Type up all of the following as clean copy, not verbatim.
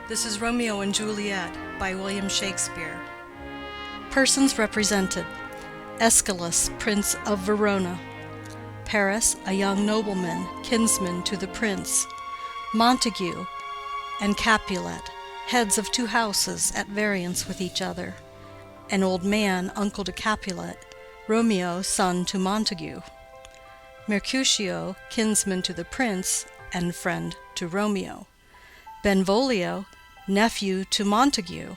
This is Romeo and Juliet by William Shakespeare. Persons represented: Aeschylus, Prince of Verona; Paris, a young nobleman, kinsman to the prince; Montague and Capulet, heads of two houses at variance with each other; an old man, uncle to Capulet; Romeo, son to Montague; Mercutio, kinsman to the prince and friend to Romeo; Benvolio, nephew to Montague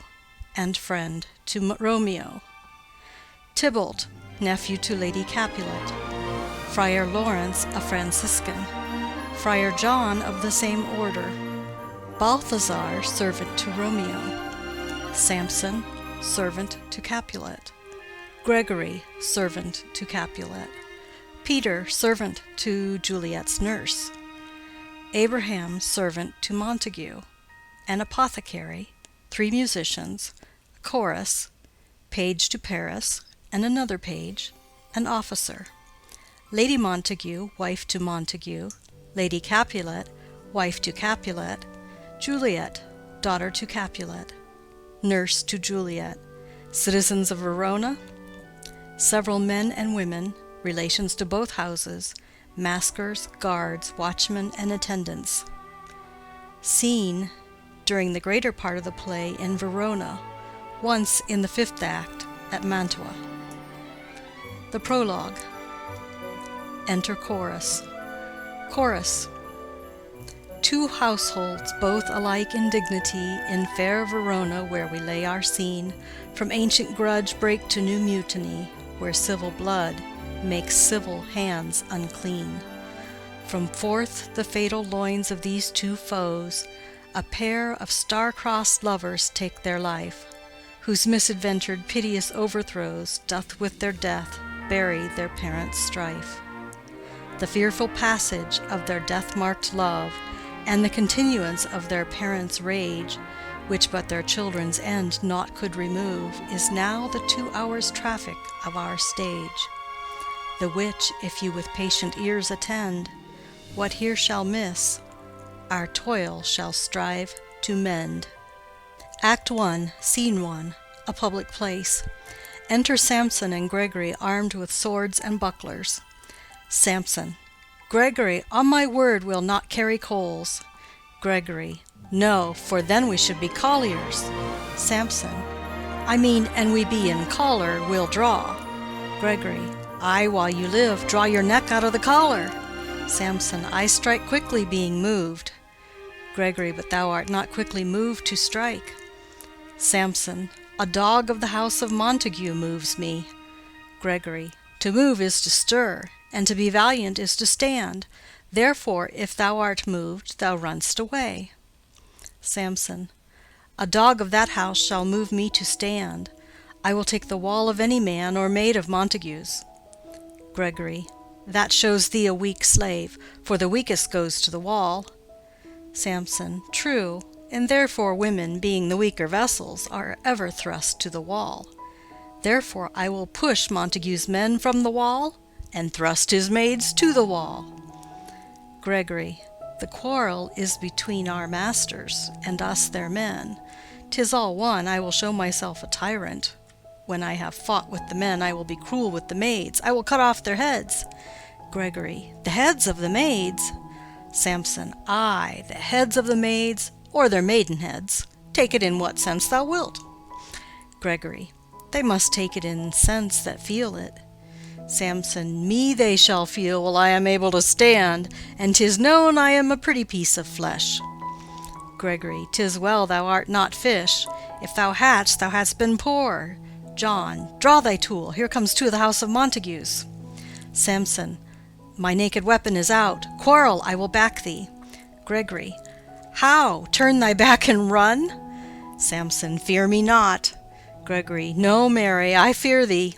and friend to Romeo; Tybalt, nephew to Lady Capulet; Friar Lawrence, a Franciscan; Friar John of the same order; Balthazar, servant to Romeo; Samson, servant to Capulet; Gregory, servant to Capulet; Peter, servant to Juliet's nurse; Abraham, servant to Montague; an apothecary; three musicians; a chorus; page to Paris, and another page; an officer; Lady Montague, wife to Montague; Lady Capulet, wife to Capulet; Juliet, daughter to Capulet; nurse to Juliet; citizens of Verona; several men and women, relations to both houses; maskers, guards, watchmen, and attendants. Scene, during the greater part of the play, in Verona, once in the fifth act at Mantua. The Prologue. Enter Chorus. Chorus. Two households, both alike in dignity, in fair Verona, where we lay our scene, from ancient grudge break to new mutiny, where civil blood makes civil hands unclean. From forth the fatal loins of these two foes, a pair of star-crossed lovers take their life, whose misadventured piteous overthrows doth with their death bury their parents' strife. The fearful passage of their death-marked love, and the continuance of their parents' rage, which but their children's end naught could remove, is now the 2 hours' traffic of our stage, the which, if you with patient ears attend, what here shall miss, our toil shall strive to mend. Act 1, Scene 1, a public place. Enter Samson and Gregory, armed with swords and bucklers. Samson: Gregory, on my word, we'll not carry coals. Gregory: No, for then we should be colliers. Samson: I mean, an we be in collar, we'll draw. Gregory: Aye, while you live, draw your neck out of the collar. Samson: I strike quickly, being moved. Gregory: But thou art not quickly moved to strike. Samson: A dog of the house of Montague moves me. Gregory: To move is to stir, and to be valiant is to stand. Therefore, if thou art moved, thou run'st away. Samson: A dog of that house shall move me to stand. I will take the wall of any man or maid of Montague's. Gregory: That shows thee a weak slave, for the weakest goes to the wall. Samson: True, and therefore women, being the weaker vessels, are ever thrust to the wall. Therefore I will push Montague's men from the wall, and thrust his maids to the wall. Gregory: The quarrel is between our masters, and us their men. 'Tis all one, I will show myself a tyrant. When I have fought with the men, I will be cruel with the maids. I will cut off their heads. Gregory: The heads of the maids? Samson: Aye, the heads of the maids, or their maidenheads. Take it in what sense thou wilt. Gregory: They must take it in sense that feel it. Samson: Me they shall feel while I am able to stand, and 'tis known I am a pretty piece of flesh. Gregory: 'Tis well thou art not fish. If thou hadst, thou hadst been poor. John, draw thy tool. Here comes two of the house of Montagues. Samson: My naked weapon is out. Quarrel, I will back thee. Gregory: How? Turn thy back and run? Samson: Fear me not. Gregory: No, marry, I fear thee.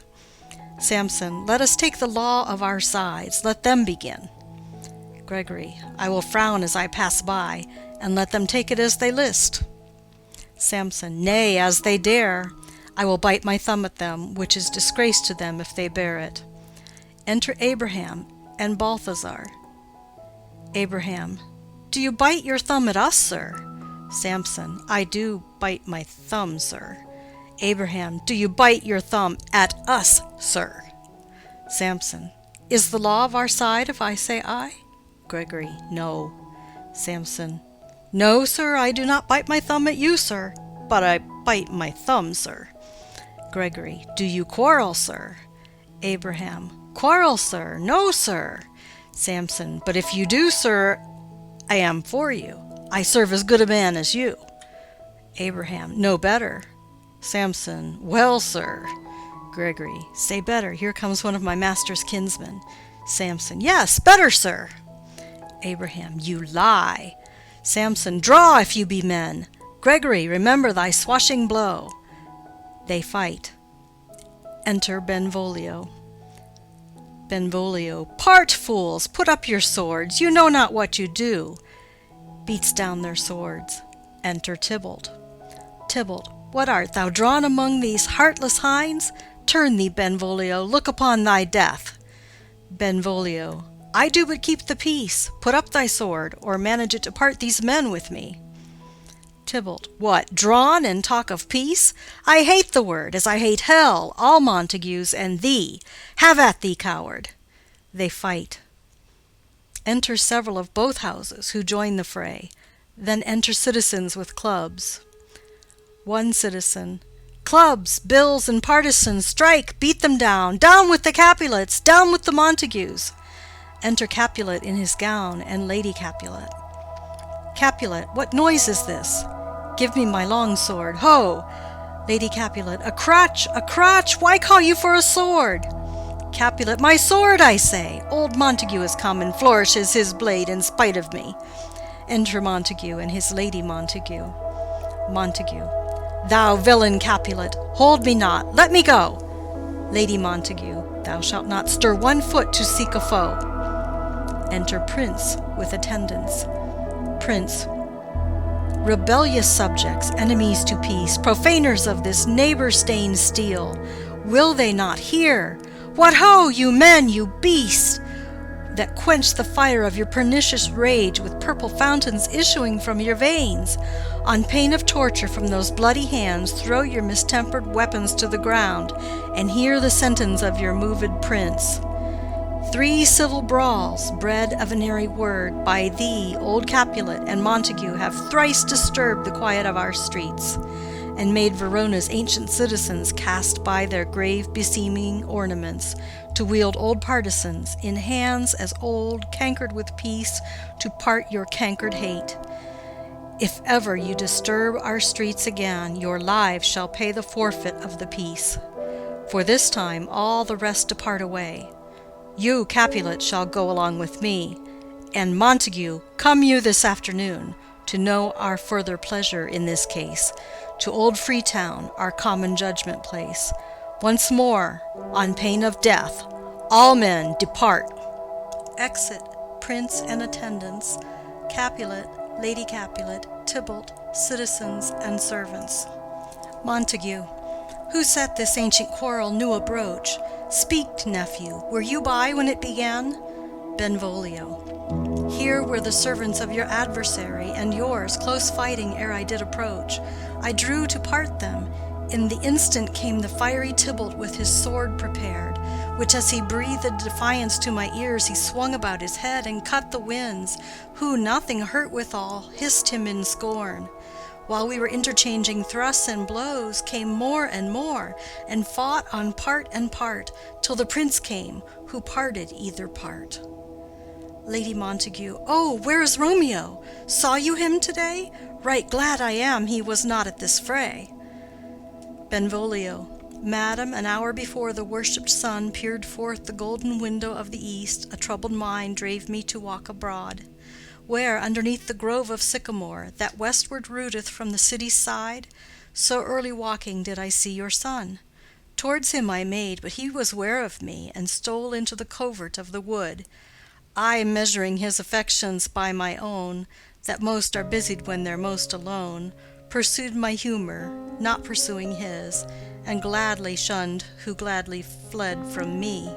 Samson: Let us take the law of our sides. Let them begin. Gregory: I will frown as I pass by, and let them take it as they list. Samson: Nay, as they dare. I will bite my thumb at them, which is disgrace to them if they bear it. Enter Abraham and Balthazar. Abraham: Do you bite your thumb at us, sir? Samson. I do bite my thumb, sir. Abraham. Do you bite your thumb at us, sir? Samson. Is the law of our side if I say aye? Gregory. No. Samson. No, sir, I do not bite my thumb at you, sir, but I bite my thumb, sir. Gregory. Do you quarrel, sir? Abraham. Quarrel, sir? No, sir. Samson. But if you do, sir, I am for you. I serve as good a man as you. Abraham. No better. Samson. Well, sir. Gregory. Say better. Here comes one of my master's kinsmen. Samson. Yes, better, sir. Abraham. You lie. Samson. Draw if you be men. Gregory. Remember thy swashing blow. They fight. Enter Benvolio. Benvolio. Part, fools! Put up your swords. You know not what you do. Beats down their swords. Enter Tybalt. Tybalt. What art thou drawn among these heartless hinds? Turn thee, Benvolio, look upon thy death. Benvolio. I do but keep the peace. Put up thy sword, or manage it to part these men with me. Tybalt. What, drawn, and talk of peace? I hate the word, as I hate hell, all Montagues, and thee. Have at thee, coward. They fight. Enter several of both houses, who join the fray. Then enter citizens with clubs. One citizen. Clubs, bills, and partisans, strike, beat them down. Down with the Capulets, down with the Montagues. Enter Capulet in his gown, and Lady Capulet. Capulet. What noise is this? Give me my long sword. Ho! Lady Capulet. A crutch, a crutch! Why call you for a sword? Capulet. My sword, I say! Old Montague has come and flourishes his blade in spite of me. Enter Montague and his Lady Montague. Montague. Thou villain Capulet, hold me not, let me go. Lady Montague. Thou shalt not stir 1 foot to seek a foe. Enter Prince with attendants. Prince. Rebellious subjects, enemies to peace, profaners of this neighbor-stained steel, will they not hear? What ho, you men, you beasts, that quench the fire of your pernicious rage with purple fountains issuing from your veins? On pain of torture from those bloody hands, throw your mistempered weapons to the ground, and hear the sentence of your moved prince. 3 civil brawls, bred of an airy word, by thee, old Capulet, and Montague have thrice disturbed the quiet of our streets, and made Verona's ancient citizens cast by their grave beseeming ornaments, to wield old partisans, in hands as old, cankered with peace, to part your cankered hate. If ever you disturb our streets again, your lives shall pay the forfeit of the peace. For this time all the rest depart away. You, Capulet, shall go along with me, and Montague, come you this afternoon, to know our further pleasure in this case, to old Freetown, our common judgment place. Once more, on pain of death, all men depart. Exit Prince and attendants, Capulet, Lady Capulet, Tybalt, citizens, and servants. Montague. Who set this ancient quarrel new abroach? Speak, nephew, were you by when it began? Benvolio. Here were the servants of your adversary and yours, close fighting ere I did approach. I drew to part them. In the instant came the fiery Tybalt with his sword prepared, which as he breathed defiance to my ears, he swung about his head and cut the winds, who, nothing hurt withal, hissed him in scorn. While we were interchanging thrusts and blows, came more, and fought on part and part, till the prince came, who parted either part. Lady Montague. Oh, where is Romeo? Saw you him today? Right glad I am he was not at this fray. Benvolio. Madam, an hour before the worshipped sun peered forth the golden window of the east, a troubled mind drave me to walk abroad, where, underneath the grove of sycamore, that westward rooteth from the city's side, so early walking did I see your son. Towards him I made, but he was ware of me, and stole into the covert of the wood. I, measuring his affections by my own, that most are busied when they're most alone, pursued my humor, not pursuing his, and gladly shunned who gladly fled from me.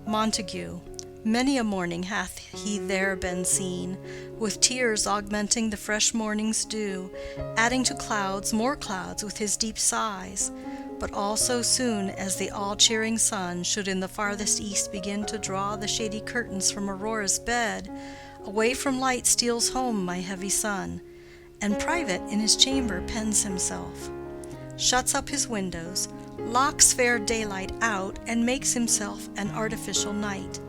Montague. Many a morning hath he there been seen, with tears augmenting the fresh morning's dew, adding to clouds more clouds with his deep sighs. But all so soon as the all-cheering sun should in the farthest east begin to draw the shady curtains from Aurora's bed, away from light steals home my heavy son, and private in his chamber pens himself, shuts up his windows, locks fair daylight out, and makes himself an artificial night.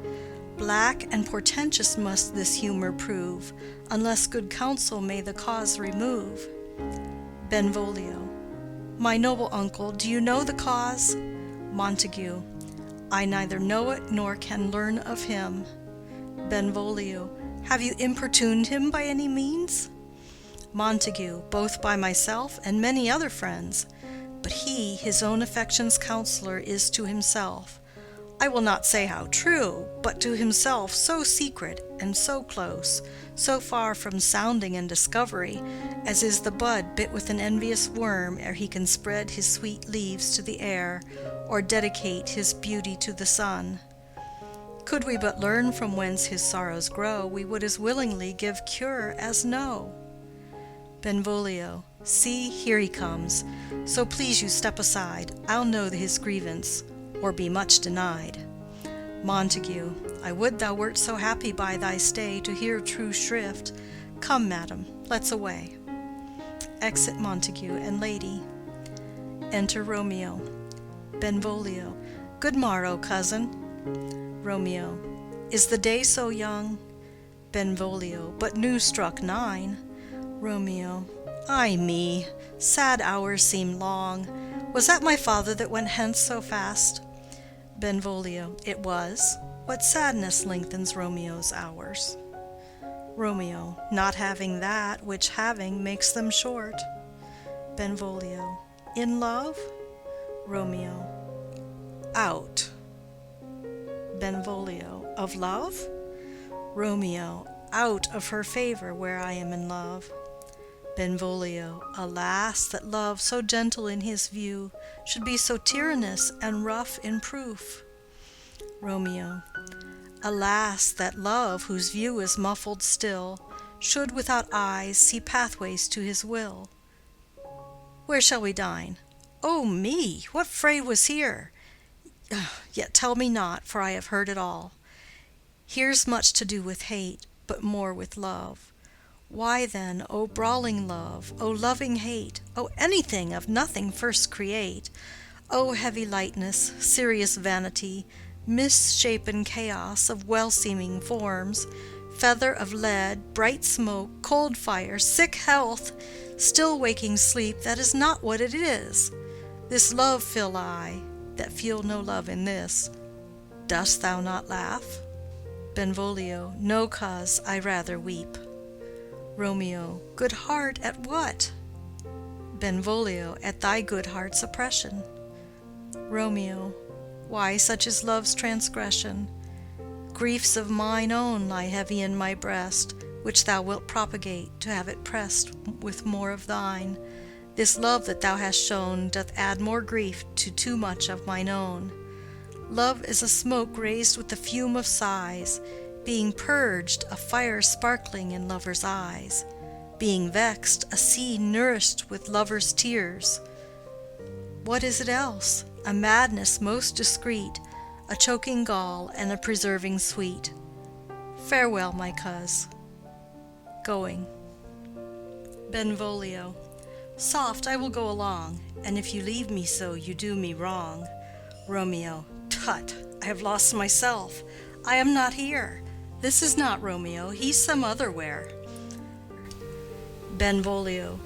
Black and portentous must this humour prove, unless good counsel may the cause remove. Benvolio. My noble uncle, do you know the cause? Montague. I neither know it nor can learn of him. Benvolio. Have you importuned him by any means? Montague. Both by myself and many other friends. But he, his own affection's counsellor, is to himself, I will not say how true, but to himself so secret and so close, so far from sounding and discovery, as is the bud bit with an envious worm ere he can spread his sweet leaves to the air, or dedicate his beauty to the sun. Could we but learn from whence his sorrows grow, we would as willingly give cure as know. Benvolio. See, here he comes. So please you step aside. I'll know his grievance, or be much denied. Montague. I would thou wert so happy by thy stay to hear true shrift. Come, madam, let's away. Exit Montague and lady. Enter Romeo. Benvolio. Good morrow, cousin. Romeo. Is the day so young? Benvolio. But new struck 9. Romeo. Ay me, sad hours seem long. Was that my father that went hence so fast? Benvolio. It was. What sadness lengthens Romeo's hours? Romeo. Not having that which having makes them short. Benvolio. In love? Romeo. Out. Benvolio. Of love? Romeo. Out of her favor where I am in love. Benvolio. Alas, that love, so gentle in his view, should be so tyrannous and rough in proof. Romeo. Alas, that love, whose view is muffled still, should without eyes see pathways to his will. Where shall we dine? O me! What fray was here? Yet tell me not, for I have heard it all. Here's much to do with hate, but more with love. Why then, O brawling love, O loving hate, O anything of nothing first create, O heavy lightness, serious vanity, misshapen chaos of well-seeming forms, feather of lead, bright smoke, cold fire, sick health, still waking sleep that is not what it is. This love feel I, that feel no love in this. Dost thou not laugh? Benvolio. No cause, I rather weep. Romeo. Good heart at what? Benvolio. At thy good heart's oppression. Romeo. Why, such is love's transgression. Griefs of mine own lie heavy in my breast, which thou wilt propagate, to have it pressed with more of thine. This love that thou hast shown doth add more grief to too much of mine own. Love is a smoke raised with the fume of sighs, being purged, a fire sparkling in lovers' eyes, being vexed, a sea nourished with lovers' tears. What is it else? A madness most discreet, a choking gall and a preserving sweet. Farewell, my coz. Going. Benvolio. Soft, I will go along, and if you leave me so, you do me wrong. Romeo. Tut, I have lost myself. I am not here. This is not Romeo, he's some other where. Benvolio.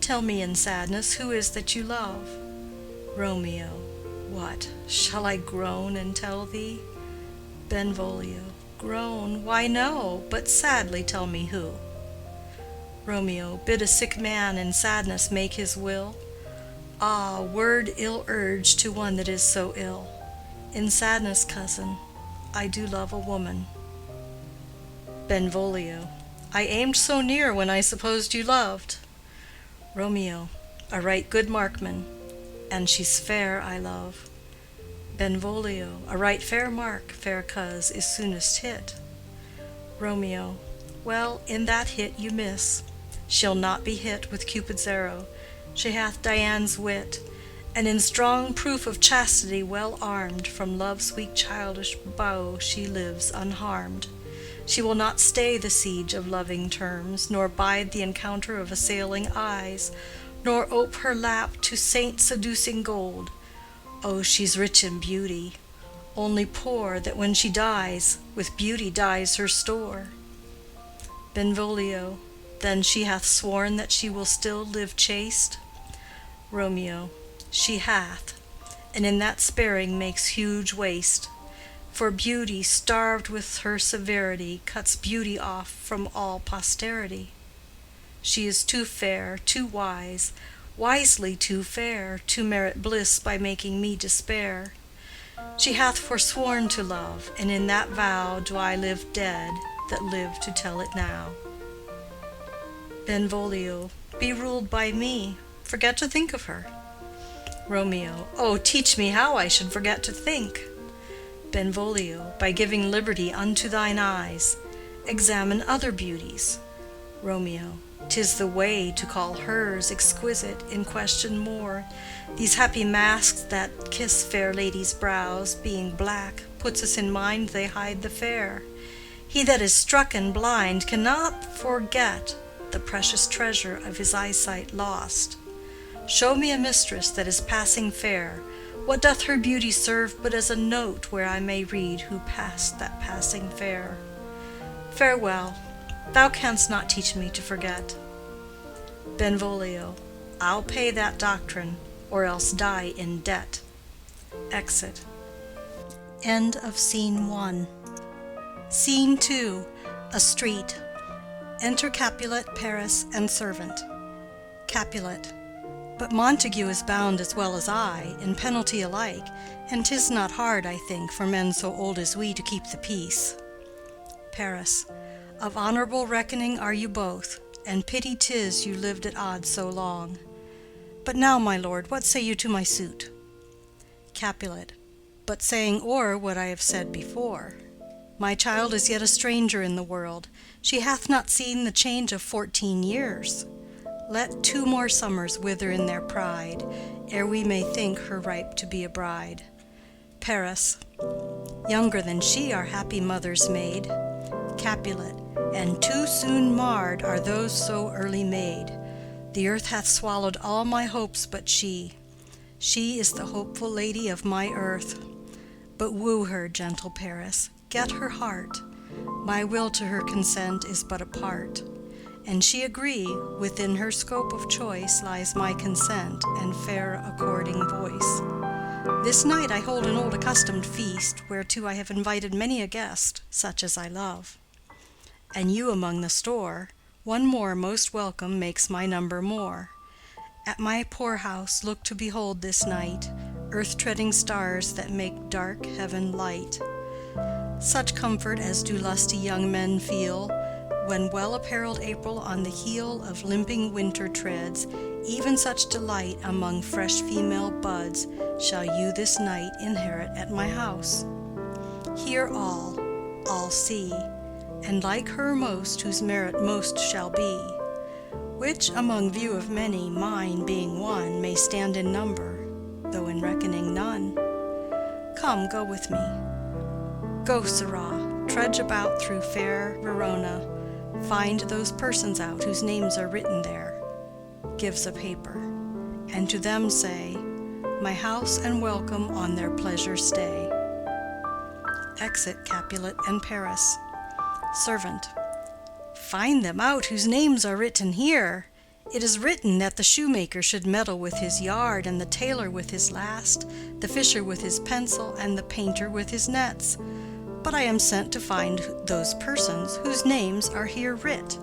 Tell me in sadness, who is that you love? Romeo. What, shall I groan and tell thee? Benvolio. Groan? Why no, but sadly tell me who. Romeo. Bid a sick man in sadness make his will. Ah, word ill urged to one that is so ill. In sadness, cousin, I do love a woman. Benvolio. I aimed so near when I supposed you loved. Romeo. A right good markman, and she's fair I love. Benvolio, a right fair mark, fair coz, is soonest hit. Romeo, well, in that hit you miss. She'll not be hit with Cupid's arrow. She hath Dian's wit, and in strong proof of chastity well armed, from love's weak childish bow she lives unharmed. She will not stay the siege of loving terms, nor bide the encounter of assailing eyes, nor ope her lap to saint-seducing gold. Oh, she's rich in beauty, only poor that when she dies, with beauty dies her store. Benvolio, then she hath sworn that she will still live chaste? Romeo, she hath, and in that sparing makes huge waste. For beauty, starved with her severity, cuts beauty off from all posterity. She is too fair, too wise, wisely too fair, to merit bliss by making me despair. She hath forsworn to love, and in that vow do I live dead that live to tell it now. Benvolio, be ruled by me, forget to think of her. Romeo, oh, teach me how I should forget to think. Benvolio, by giving liberty unto thine eyes, examine other beauties. Romeo, 'tis the way to call hers exquisite in question more. These happy masks that kiss fair ladies' brows, being black, puts us in mind they hide the fair. He that is struck and blind cannot forget the precious treasure of his eyesight lost. Show me a mistress that is passing fair. What doth her beauty serve but as a note where I may read who passed that passing fair? Farewell, thou canst not teach me to forget. Benvolio, I'll pay that doctrine, or else die in debt. Exit. End of Scene 1. Scene 2. A street. Enter Capulet, Paris, and servant. Capulet. But Montague is bound as well as I, in penalty alike, and 'tis not hard, I think, for men so old as we to keep the peace. Paris. Of honorable reckoning are you both, and pity 'tis you lived at odds so long. But now, my lord, what say you to my suit? Capulet. But saying o'er what I have said before. My child is yet a stranger in the world. She hath not seen the change of 14 years. Let 2 more summers wither in their pride, ere we may think her ripe to be a bride. Paris. Younger than she our happy mother's maid. Capulet. And too soon marred are those so early made. The earth hath swallowed all my hopes but she. She is the hopeful lady of my earth. But woo her, gentle Paris, get her heart. My will to her consent is but a part. And she agree, within her scope of choice lies my consent and fair according voice. This night I hold an old accustomed feast, whereto I have invited many a guest, such as I love. And you among the store, one more most welcome makes my number more. At my poor house look to behold this night earth-treading stars that make dark heaven light. Such comfort as do lusty young men feel, when well-apparelled April on the heel of limping winter treads, even such delight among fresh female buds shall you this night inherit at my house. Hear all see, and like her most whose merit most shall be, which among view of many, mine being one, may stand in number, though in reckoning none. Come, go with me. Go, sirrah, trudge about through fair Verona, find those persons out whose names are written there, gives a paper, and to them say, my house and welcome on their pleasure stay. Exit Capulet and Paris. Servant. Find them out whose names are written here. It is written that the shoemaker should meddle with his yard, and the tailor with his last, the fisher with his pencil, and the painter with his nets. But I am sent to find those persons whose names are here writ,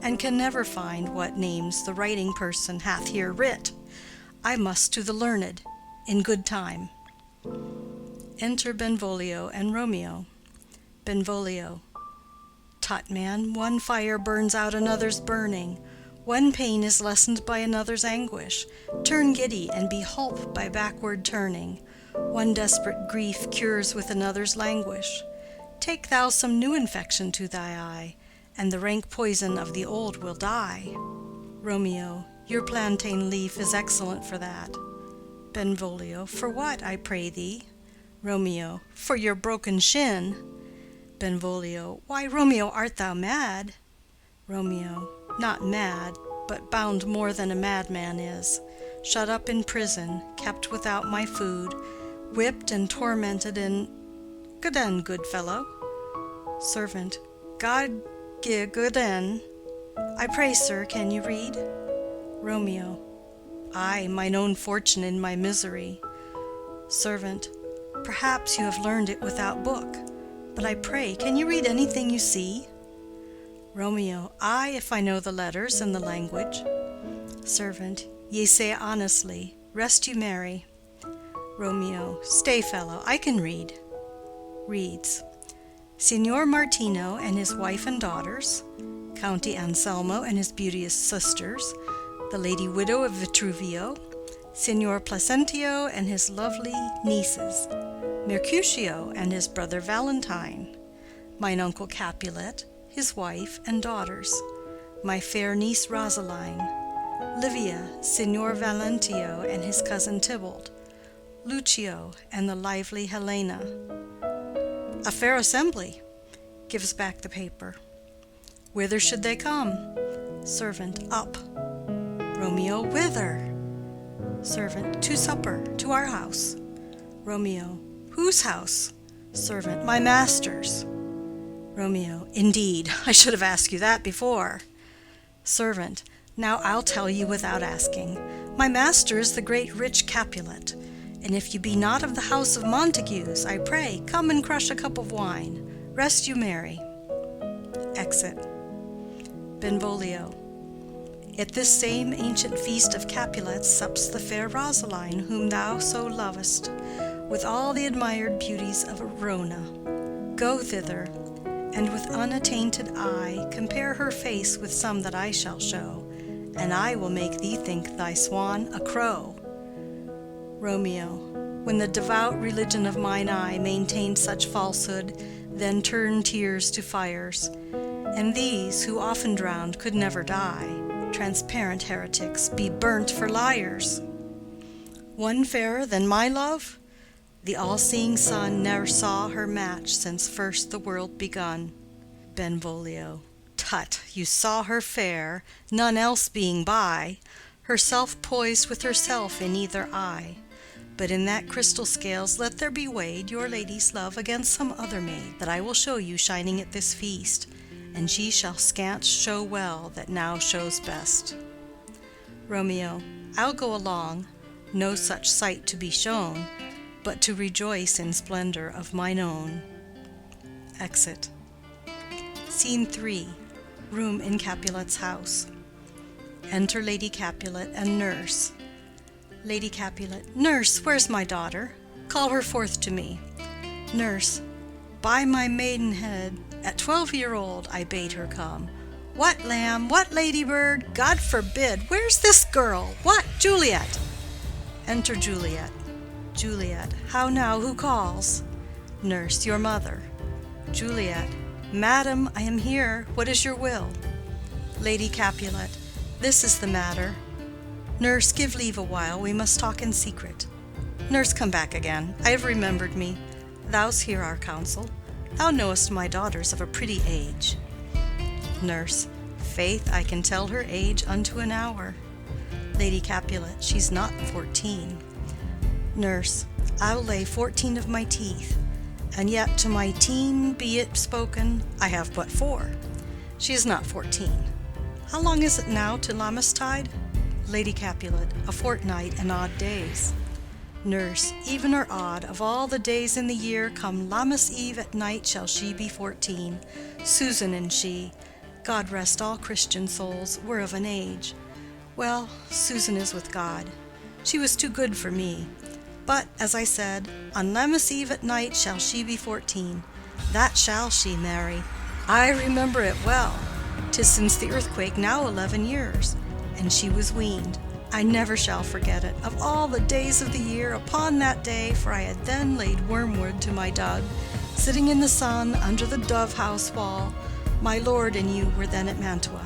and can never find what names the writing person hath here writ. I must to the learned, in good time. Enter Benvolio and Romeo. Benvolio. Tut, man, one fire burns out another's burning. One pain is lessened by another's anguish. Turn giddy, and be holp by backward turning. One desperate grief cures with another's languish. Take thou some new infection to thy eye, and the rank poison of the old will die. Romeo, your plantain leaf is excellent for that. Benvolio, for what, I pray thee? Romeo, for your broken shin. Benvolio, why, Romeo, art thou mad? Romeo, not mad, but bound more than a madman is, shut up in prison, kept without my food, whipped and tormented in— Good end, good fellow. Servant, God gie good end. I pray, sir, can you read? Romeo, I, mine own fortune in my misery. Servant, perhaps you have learned it without book, but I pray, can you read anything you see? Romeo, I, if I know the letters and the language. Servant, ye say honestly, rest you merry. Romeo, stay, fellow, I can read. Reads, Signor Martino and his wife and daughters, County Anselmo and his beauteous sisters, the lady widow of Vitruvio, Signor Placentio and his lovely nieces, Mercutio and his brother Valentine, mine uncle Capulet, his wife and daughters, my fair niece Rosaline, Livia, Signor Valentio and his cousin Tybalt, Lucio and the lively Helena. A fair assembly. Gives back the paper. Whither should they come? Servant, up. Romeo, whither? Servant, to supper, to our house. Romeo, whose house? Servant, my master's. Romeo, indeed, I should have asked you that before. Servant, now I'll tell you without asking. My master is the great rich Capulet, and if you be not of the house of Montagues, I pray, come and crush a cup of wine. Rest you merry. Exit. Benvolio. At this same ancient feast of Capulets sups the fair Rosaline, whom thou so lovest, with all the admired beauties of Verona. Go thither, and with unattainted eye compare her face with some that I shall show, and I will make thee think thy swan a crow. Romeo, when the devout religion of mine eye maintained such falsehood, then turned tears to fires, and these, who often drowned, could never die, transparent heretics, be burnt for liars. One fairer than my love? The all-seeing sun ne'er saw her match since first the world begun. Benvolio. Tut, you saw her fair, none else being by, herself poised with herself in either eye. But in that crystal scales let there be weighed your lady's love against some other maid that I will show you shining at this feast, and she shall scant show well that now shows best. Romeo. I'll go along, no such sight to be shown, but to rejoice in splendor of mine own. Exit. Scene 3. Room in Capulet's house. Enter Lady Capulet and nurse. Lady Capulet. Nurse, where's my daughter? Call her forth to me. Nurse. By my maidenhead, at 12-year-old I bade her come. What, lamb? What, ladybird? God forbid! Where's this girl? What, Juliet? Enter Juliet. Juliet. How now, who calls? Nurse. Your mother. Juliet. Madam, I am here. What is your will? Lady Capulet. This is the matter. Nurse, give leave a while. We must talk in secret. Nurse, come back again. I have remembered me. Thou's hear our counsel. Thou knowest my daughter's of a pretty age. Nurse. Faith, I can tell her age unto an hour. Lady Capulet. She's not 14. Nurse. I'll lay 14 of my teeth, and yet to my teen be it spoken, I have but 4. She is not 14. How long is it now to Lammastide? Lady Capulet. A fortnight and odd days. Nurse. Even or odd, of all the days in the year, come Lammas Eve at night shall she be 14. Susan and she, God rest all Christian souls, were of an age. Well, Susan is with God. She was too good for me. But, as I said, on Lammas Eve at night shall she be 14. That shall she, Mary. I remember it well. 'Tis since the earthquake now 11 years, and she was weaned. I never shall forget it. Of all the days of the year, upon that day, for I had then laid wormwood to my dug, sitting in the sun under the dove-house wall, my lord and you were then at Mantua.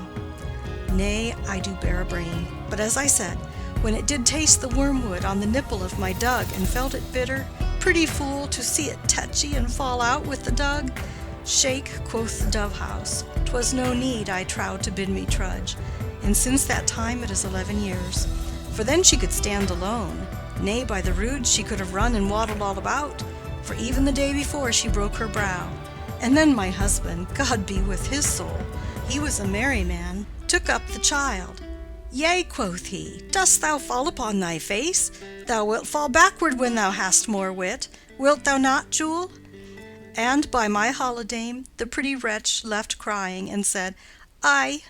Nay, I do bear a brain. But as I said, when it did taste the wormwood on the nipple of my dug, and felt it bitter, pretty fool, to see it tetchy and fall out with the dug. Shake, quoth the dove-house, 'twas no need, I trow, to bid me trudge, and since that time it is 11 years. For then she could stand alone. Nay, by the rood she could have run and waddled all about, for even the day before she broke her brow. And then my husband, God be with his soul, he was a merry man, took up the child. Yea, quoth he, dost thou fall upon thy face? Thou wilt fall backward when thou hast more wit. Wilt thou not, Jewel? And by my holidame, the pretty wretch left crying, and said, Aye.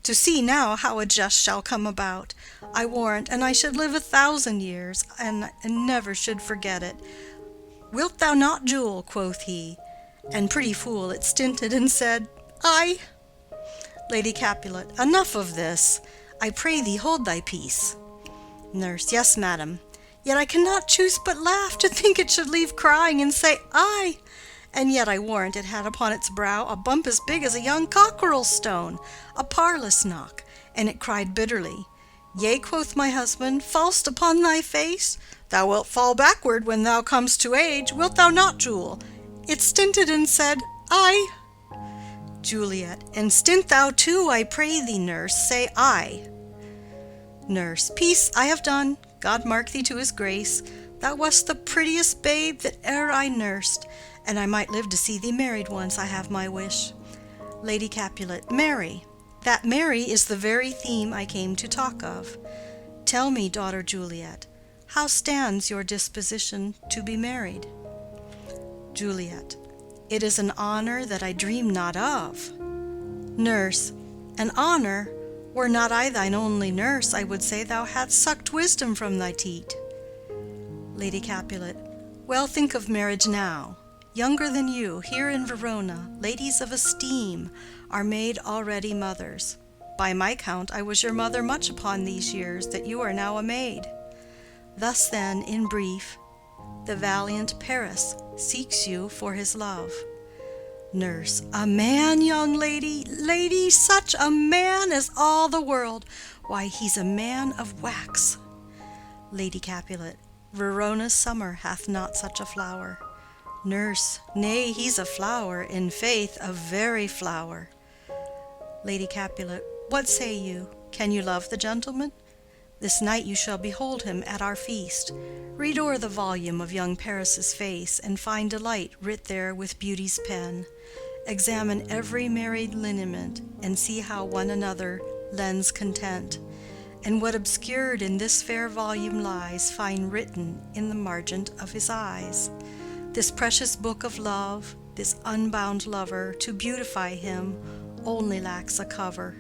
To see now how a jest shall come about, I warrant, and I should live 1,000 years, and never should forget it. Wilt thou not, Jewel? Quoth he. And pretty fool it stinted, and said, Aye. Lady Capulet. Enough of this. I pray thee hold thy peace. Nurse. Yes, madam. Yet I cannot choose but laugh to think it should leave crying and say, Aye. And yet I warrant it had upon its brow a bump as big as a young cockerel stone, a parlous knock, and it cried bitterly. Yea, quoth my husband, fall'st upon thy face? Thou wilt fall backward when thou comest to age. Wilt thou not, Jewel? It stinted and said, Aye. Juliet. And stint thou too, I pray thee, nurse, say aye. Nurse. Peace, I have done. God mark thee to his grace. Thou wast the prettiest babe that e'er I nursed, and I might live to see thee married once, I have my wish. Lady Capulet. Marry. That marry is the very theme I came to talk of. Tell me, daughter Juliet, how stands your disposition to be married? Juliet. It is an honor that I dream not of. Nurse. An honor? Were not I thine only nurse, I would say thou hadst sucked wisdom from thy teat. Lady Capulet. Well, think of marriage now. Younger than you, here in Verona, ladies of esteem are made already mothers. By my count, I was your mother much upon these years that you are now a maid. Thus then, in brief, the valiant Paris seeks you for his love. Nurse. A man, young lady, lady, such a man as all the world. Why, he's a man of wax. Lady Capulet. Verona's summer hath not such a flower. Nurse. Nay, he's a flower, in faith, a very flower. Lady Capulet. What say you? Can you love the gentleman? This night you shall behold him at our feast. Read o'er the volume of young Paris's face, and find delight writ there with beauty's pen. Examine every married lineament, and see how one another lends content. And what obscured in this fair volume lies, find written in the margent of his eyes. This precious book of love, this unbound lover, to beautify him, only lacks a cover.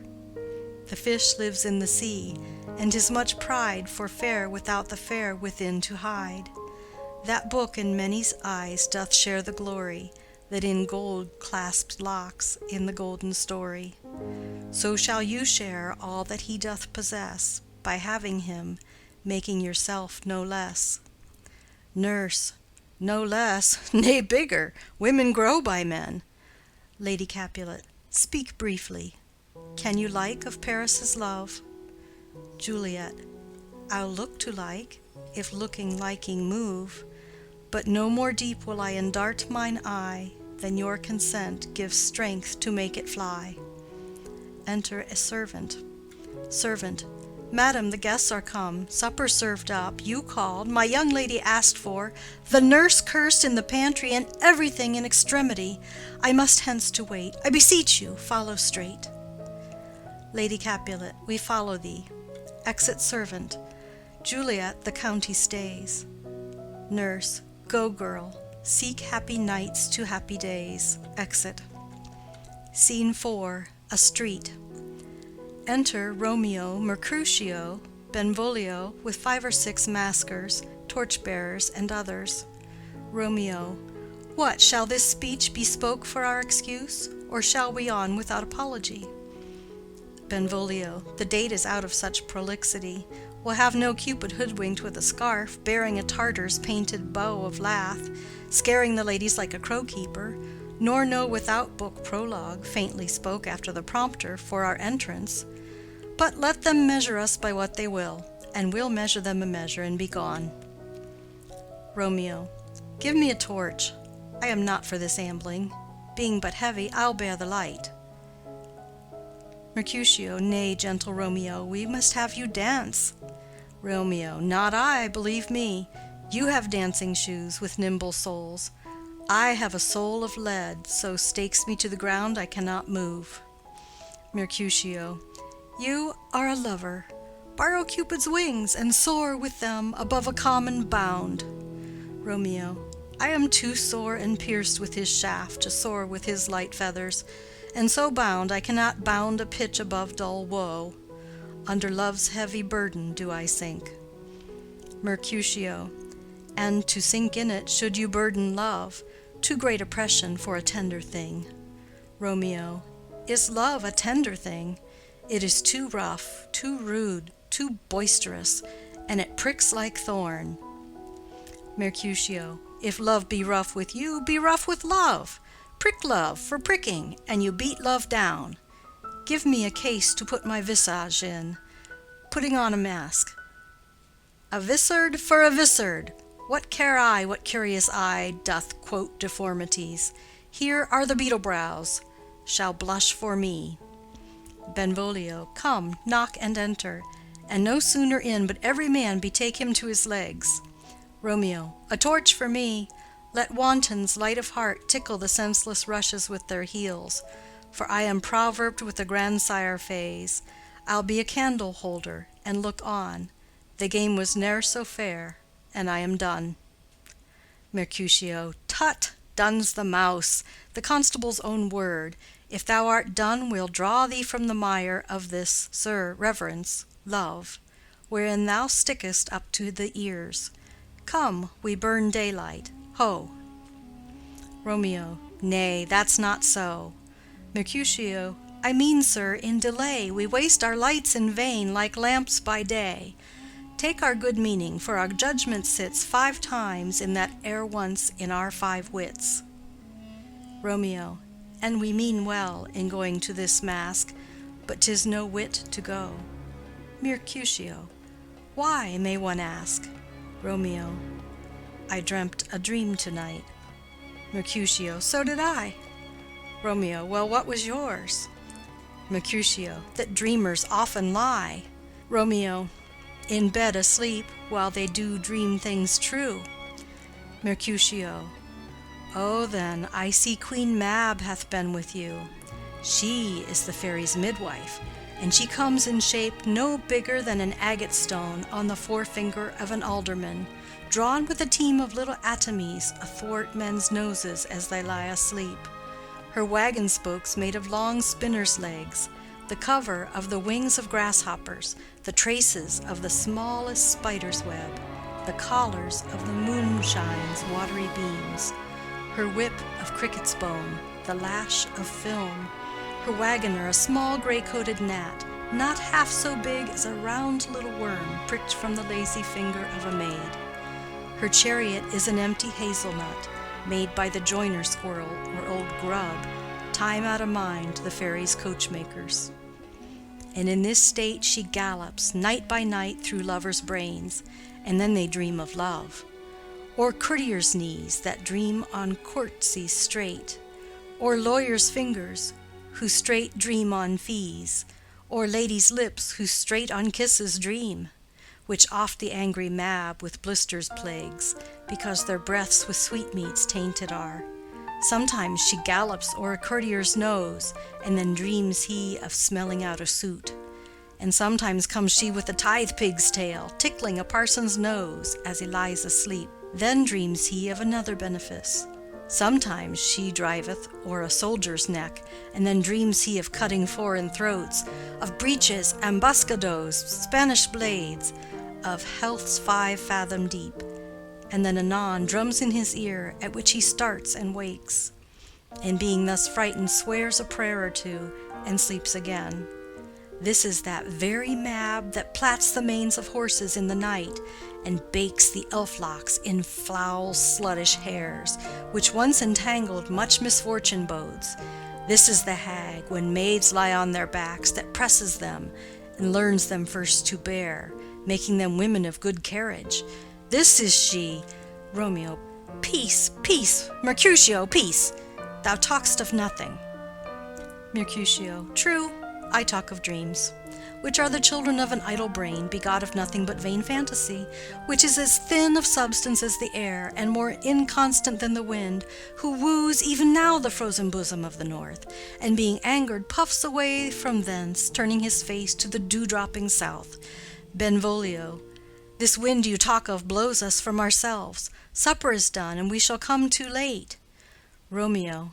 The fish lives in the sea, and 'tis much pride for fair without the fair within to hide. That book in many's eyes doth share the glory that in gold clasped locks in the golden story. So shall you share all that he doth possess, by having him, making yourself no less. Nurse. No less, nay bigger. Women grow by men. Lady Capulet. Speak briefly. Can you like of Paris's love? Juliet. I'll look to like, if looking liking move, but no more deep will I endart mine eye than your consent gives strength to make it fly. Enter a servant. Servant. Madam, the guests are come, supper served up, you called, my young lady asked for, the nurse cursed in the pantry, and everything in extremity. I must hence to wait. I beseech you, follow straight. Lady Capulet. We follow thee. Exit servant. Juliet, the county stays. Nurse. Go, girl. Seek happy nights to happy days. Exit. Scene 4. A street. Enter Romeo, Mercutio, Benvolio, with 5 or 6 maskers, torch-bearers, and others. Romeo. What, shall this speech be spoke for our excuse, or shall we on without apology? Benvolio, the date is out of such prolixity. We'll have no Cupid hoodwinked with a scarf, bearing a Tartar's painted bow of lath, scaring the ladies like a crow-keeper, nor no without-book prologue, faintly spoke after the prompter, for our entrance. But let them measure us by what they will, and we'll measure them a measure and be gone. Romeo. Give me a torch. I am not for this ambling. Being but heavy, I'll bear the light. Mercutio. Nay, gentle Romeo, we must have you dance. Romeo. Not I, believe me. You have dancing shoes with nimble soles. I have a soul of lead, so stakes me to the ground I cannot move. Mercutio. You are a lover. Borrow Cupid's wings, and soar with them above a common bound. Romeo. I am too sore and pierced with his shaft to soar with his light feathers, and so bound I cannot bound a pitch above dull woe. Under love's heavy burden do I sink. Mercutio. And to sink in it should you burden love, too great oppression for a tender thing. Romeo. Is love a tender thing? It is too rough, too rude, too boisterous, and it pricks like thorn. Mercutio. If love be rough with you, be rough with love. Prick love for pricking, and you beat love down. Give me a case to put my visage in, putting on a mask. A vizard for a vizard. What care I what curious eye doth quote deformities? Here are the beetle brows, shall blush for me. Benvolio. Come, knock and enter, and no sooner in but every man betake him to his legs. Romeo. A torch for me. Let wantons light of heart tickle the senseless rushes with their heels, for I am proverbed with the grandsire phase. I'll be a candle holder, and look on. The game was ne'er so fair, and I am done. Mercutio. Tut! Done's the mouse, the constable's own word. If thou art done, we'll draw thee from the mire of this, sir, reverence, love, wherein thou stickest up to the ears. Come, we burn daylight. Ho! Romeo. Nay, that's not so. Mercutio. I mean, sir, in delay we waste our lights in vain, like lamps by day. Take our good meaning, for our judgment sits 5 times in that ere once in our 5 wits. Romeo. And we mean well in going to this mask, but 'tis no wit to go. Mercutio. Why, may one ask? Romeo. I dreamt a dream tonight. Mercutio. So did I. Romeo. Well, what was yours? Mercutio. That dreamers often lie. Romeo. In bed asleep, while they do dream things true. Mercutio. Oh, then, I see Queen Mab hath been with you. She is the fairy's midwife, and she comes in shape no bigger than an agate stone on the forefinger of an alderman, drawn with a team of little atomies athwart men's noses as they lie asleep. Her wagon spokes made of long spinner's legs, the cover of the wings of grasshoppers, the traces of the smallest spider's web, the collars of the moonshine's watery beams, her whip of cricket's bone, the lash of film, her wagoner a small gray-coated gnat, not half so big as a round little worm pricked from the lazy finger of a maid. Her chariot is an empty hazelnut, made by the joiner squirrel or old grub, time out of mind the fairies' coachmakers. And in this state she gallops night by night through lovers' brains, and then they dream of love. Or courtiers' knees that dream on courtesies straight, or lawyers' fingers who straight dream on fees, or ladies' lips who straight on kisses dream, which oft the angry Mab with blisters plagues, because their breaths with sweetmeats tainted are. Sometimes she gallops o'er a courtier's nose, and then dreams he of smelling out a suit. And sometimes comes she with a tithe-pig's tail, tickling a parson's nose as he lies asleep. Then dreams he of another benefice. Sometimes she driveth o'er a soldier's neck, and then dreams he of cutting foreign throats, of breaches, ambuscados, Spanish blades, of health's 5 fathom deep, and then anon drums in his ear, at which he starts and wakes, and being thus frightened swears a prayer or two, and sleeps again. This is that very Mab that plats the manes of horses in the night, and bakes the elf-locks in foul sluttish hairs, which once entangled much misfortune bodes. This is the hag, when maids lie on their backs, that presses them, and learns them first to bear, making them women of good carriage. This is she. Romeo, peace, peace, Mercutio, peace. Thou talk'st of nothing. Mercutio, true, I talk of dreams, which are the children of an idle brain, begot of nothing but vain fantasy, which is as thin of substance as the air, and more inconstant than the wind, who woos even now the frozen bosom of the north, and being angered puffs away from thence, turning his face to the dew-dropping south. Benvolio, this wind you talk of blows us from ourselves. Supper is done, and we shall come too late. Romeo,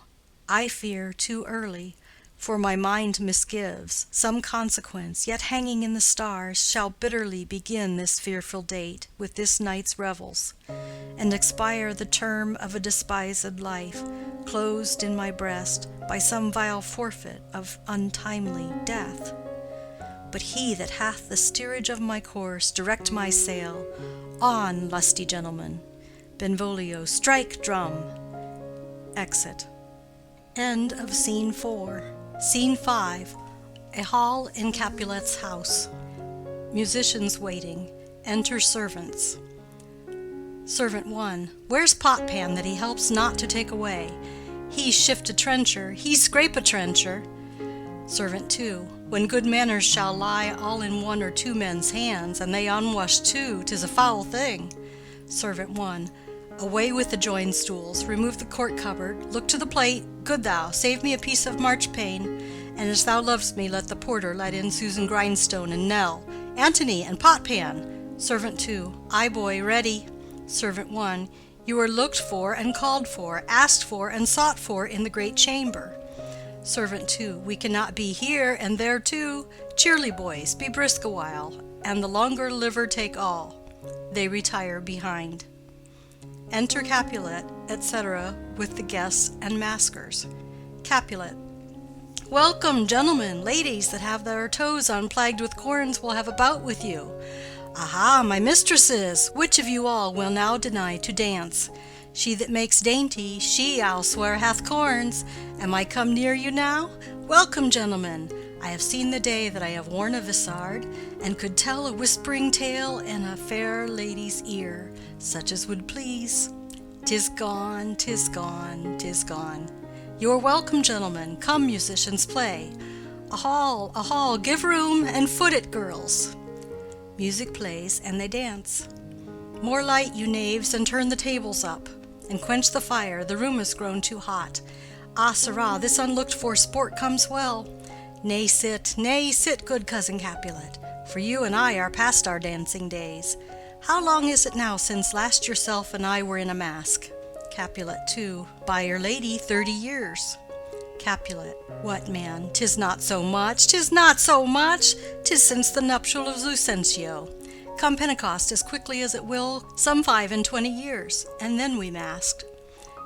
I fear too early, for my mind misgives some consequence, yet hanging in the stars, shall bitterly begin this fearful date with this night's revels, and expire the term of a despised life, closed in my breast by some vile forfeit of untimely death. But he that hath the steerage of my course, direct my sail. On, lusty gentlemen. Benvolio, strike drum. Exit. End of Scene 4. Scene 5. A hall in Capulet's house. Musicians waiting. Enter servants. Servant 1. Where's Potpan that he helps not to take away? He shift a trencher, he scrape a trencher. Servant 2. When good manners shall lie all in 1 or 2 men's hands, and they unwashed too, 'tis a foul thing. Servant 1. Away with the joined stools, remove the court cupboard, look to the plate, good thou, save me a piece of marchpane, and as thou lovest me, let the porter let in Susan Grindstone and Nell, Antony and Potpan. Servant 2. Aye, boy, ready. Servant 1. You are looked for and called for, asked for and sought for in the great chamber. Servant 2. We cannot be here and there too. Cheerly, boys, be brisk a while, and the longer liver take all. They retire behind. Enter Capulet, etc., with the guests and maskers. Capulet. Welcome, gentlemen, ladies that have their toes unplagued with corns will have a bout with you. Aha, my mistresses, which of you all will now deny to dance? She that makes dainty, she, I'll swear, hath corns. Am I come near you now? Welcome, gentlemen. I have seen the day that I have worn a vissard, and could tell a whispering tale in a fair lady's ear, such as would please. 'Tis gone, 'tis gone, 'tis gone. You are welcome, gentlemen. Come, musicians, play. A hall, give room, and foot it, girls. Music plays, and they dance. More light, you knaves, and turn the tables up, and quench the fire, the room is grown too hot. Ah, sirrah, this unlooked-for sport comes well. Nay, sit, good cousin Capulet, for you and I are past our dancing days. How long is it now since last yourself and I were in a mask? Capulet 2. By your lady, 30 years. Capulet. What, man, 'tis not so much, 'tis not so much, 'tis since the nuptial of Lucentio. Come Pentecost as quickly as it will, some 25 years, and then we masked.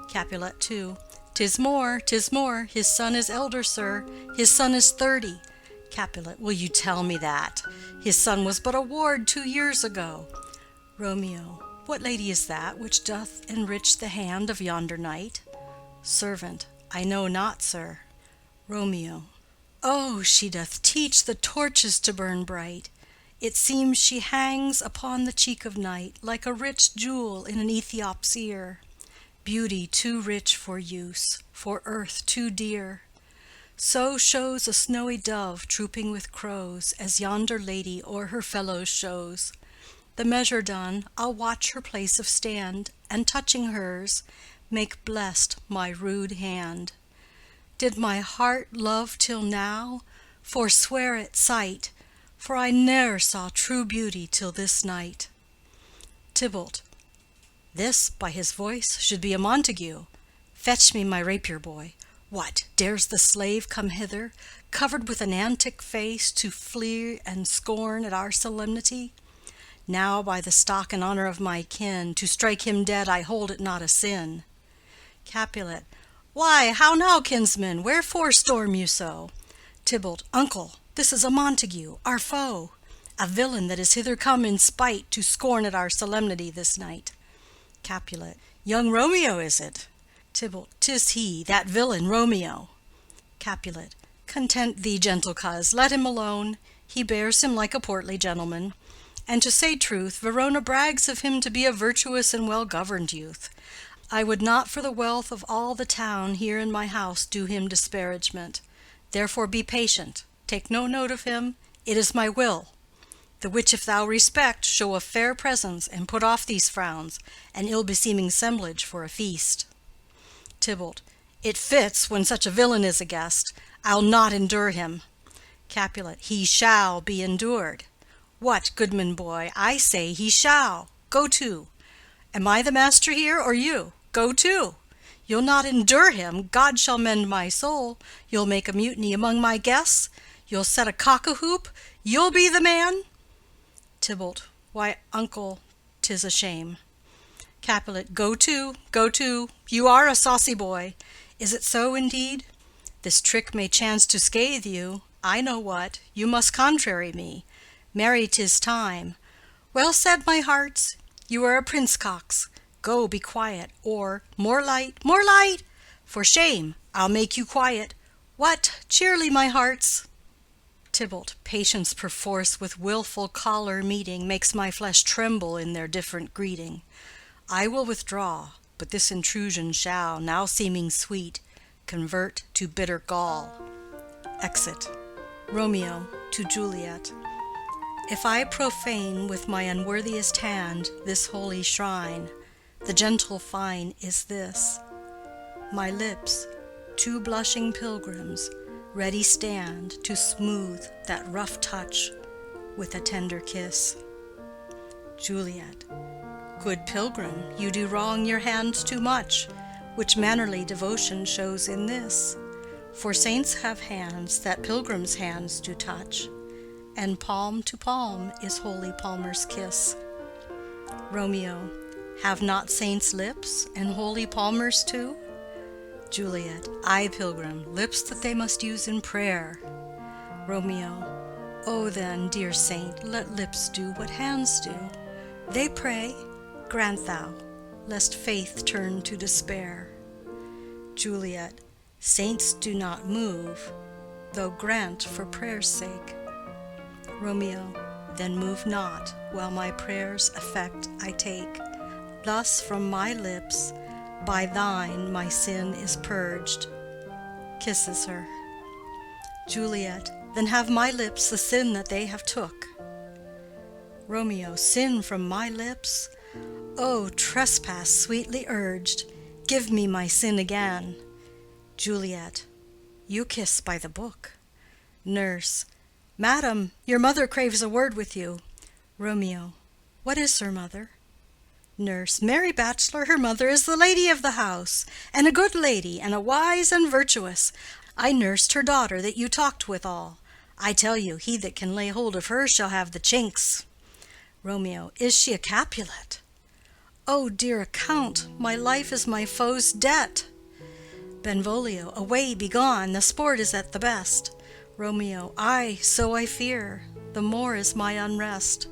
Capulet 2. 'Tis more, his son is elder, sir, his son is 30. Capulet. Will you tell me that? His son was but a ward 2 years ago. Romeo. What lady is that which doth enrich the hand of yonder knight? Servant. I know not, sir. Romeo. Oh, she doth teach the torches to burn bright. It seems she hangs upon the cheek of night like a rich jewel in an Ethiop's ear. Beauty too rich for use, for earth too dear. So shows a snowy dove trooping with crows, as yonder lady o'er her fellows shows. The measure done, I'll watch her place of stand, and touching hers, make blessed my rude hand. Did my heart love till now? Forswear at sight, for I ne'er saw true beauty till this night. Tybalt. This, by his voice, should be a Montague. Fetch me my rapier, boy. What, dares the slave come hither, covered with an antic face, to flee and scorn at our solemnity? Now, by the stock and honor of my kin, to strike him dead I hold it not a sin. Capulet. Why, how now, kinsman, wherefore storm you so? Tybalt. Uncle, This is a Montague, our foe, a villain that is hither come in spite to scorn at our solemnity this night. Capulet. Young Romeo, is it? Tybalt. 'Tis he, that villain Romeo. Capulet. Content thee, gentle coz, let him alone. He bears him like a portly gentleman. And to say truth, Verona brags of him to be a virtuous and well-governed youth. I would not for the wealth of all the town here in my house do him disparagement. Therefore be patient, take no note of him, it is my will. The which if thou respect, show a fair presence, and put off these frowns, and ill-beseeming semblage for a feast. Tybalt. It fits, when such a villain is a guest. I'll not endure him. Capulet. He shall be endured. What, goodman boy, I say he shall. Go to. Am I the master here, or you? Go to. You'll not endure him, God shall mend my soul. You'll make a mutiny among my guests. You'll set a cock-a-hoop. You'll be the man. Tybalt. Why, uncle, 'tis a shame. Capulet. Go to, go to. You are a saucy boy. Is it so indeed? This trick may chance to scathe you. I know what. You must contrary me. Marry, 'tis time. Well said, my hearts. You are a prince-cox. Go, be quiet, or more light, more light! For shame, I'll make you quiet. What, cheerly, my hearts! Tybalt. Patience perforce with wilful choler meeting makes my flesh tremble in their different greeting. I will withdraw, but this intrusion shall, now seeming sweet, convert to bitter gall. Exit. Romeo to Juliet. If I profane with my unworthiest hand this holy shrine, the gentle fine is this: my lips, two blushing pilgrims, ready stand to smooth that rough touch with a tender kiss. Juliet. Good pilgrim, you do wrong your hands too much, which mannerly devotion shows in this. For saints have hands that pilgrims' hands do touch, and palm to palm is holy palmer's kiss. Romeo. Have not saints lips, and holy palmers too? Juliet. Ay, pilgrim, lips that they must use in prayer. Romeo. O then, dear saint, let lips do what hands do. They pray, grant thou, lest faith turn to despair. Juliet. Saints do not move, though grant for prayer's sake. Romeo. Then move not, while my prayer's effect I take. Thus from my lips, by thine my sin is purged. Kisses her. Juliet. Then have my lips the sin that they have took. Romeo. Sin from my lips? O trespass sweetly urged, give me my sin again. Juliet. You kiss by the book. Nurse. Madam, your mother craves a word with you. Romeo. What is her mother? Nurse. Mary Bachelor, her mother is the lady of the house, and a good lady, and a wise and virtuous. I nursed her daughter that you talked withal. I tell you, he that can lay hold of her shall have the chinks. Romeo. Is she a Capulet? O dear account, my life is my foe's debt. Benvolio. Away, begone, the sport is at the best. Romeo. Ay, so I fear, the more is my unrest.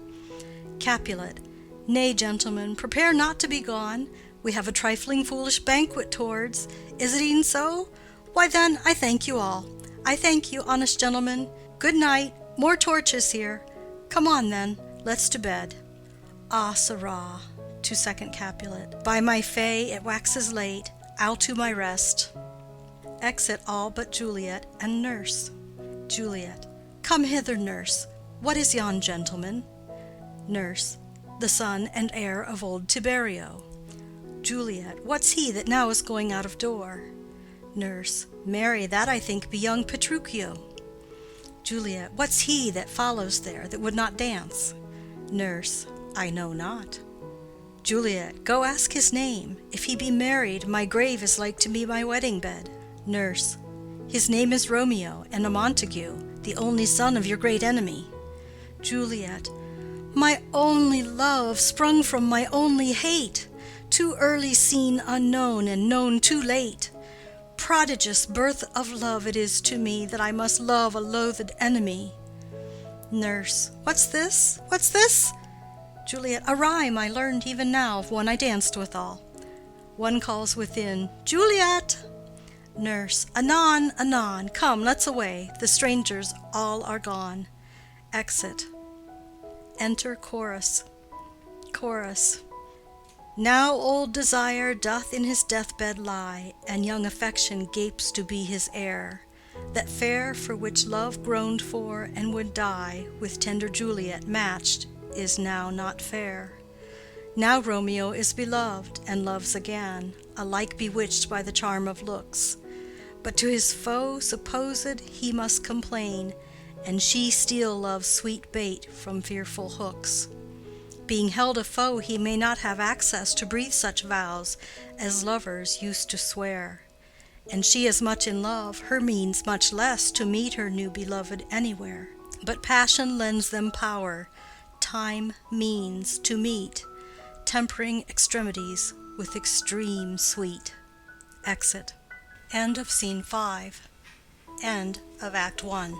Capulet. Nay, gentlemen, prepare not to be gone. We have a trifling foolish banquet towards. Is it e'en so? Why then, I thank you all. I thank you, honest gentlemen. Good night. More torches here. Come on then, let's to bed. Ah, sirrah, to second Capulet. By my fay, it waxes late. I'll to my rest. Exit all but Juliet and nurse. Juliet. Come hither, nurse. What is yon gentleman? Nurse. The son and heir of old Tiberio. Juliet. What's he that now is going out of door? Nurse. Marry, that I think be young Petruchio. Juliet. What's he that follows there, that would not dance? Nurse. I know not. Juliet. Go ask his name. If he be married, my grave is like to be my wedding bed. Nurse. His name is Romeo, and a Montague, the only son of your great enemy. Juliet. My only love, sprung from my only hate, too early seen unknown, and known too late. prodigious birth of love it is to me that I must love a loathed enemy. Nurse. What's this? What's this? Juliet. A rhyme I learned even now of one I danced withal. One calls within, Juliet! Nurse. Anon, anon. Come, let's away. The strangers all are gone. Exit. Enter chorus. Chorus. Now old desire doth in his deathbed lie, and young affection gapes to be his heir. That fair for which love groaned for and would die, with tender Juliet matched, is now not fair. Now Romeo is beloved, and loves again, alike bewitched by the charm of looks. But to his foe supposed he must complain, and she steal love's sweet bait from fearful hooks. Being held a foe, he may not have access to breathe such vows as lovers used to swear. And she as much in love, her means much less to meet her new beloved anywhere. But passion lends them power, time means to meet, tempering extremities with extreme sweet. Exit. End of Scene 5. End of Act 1.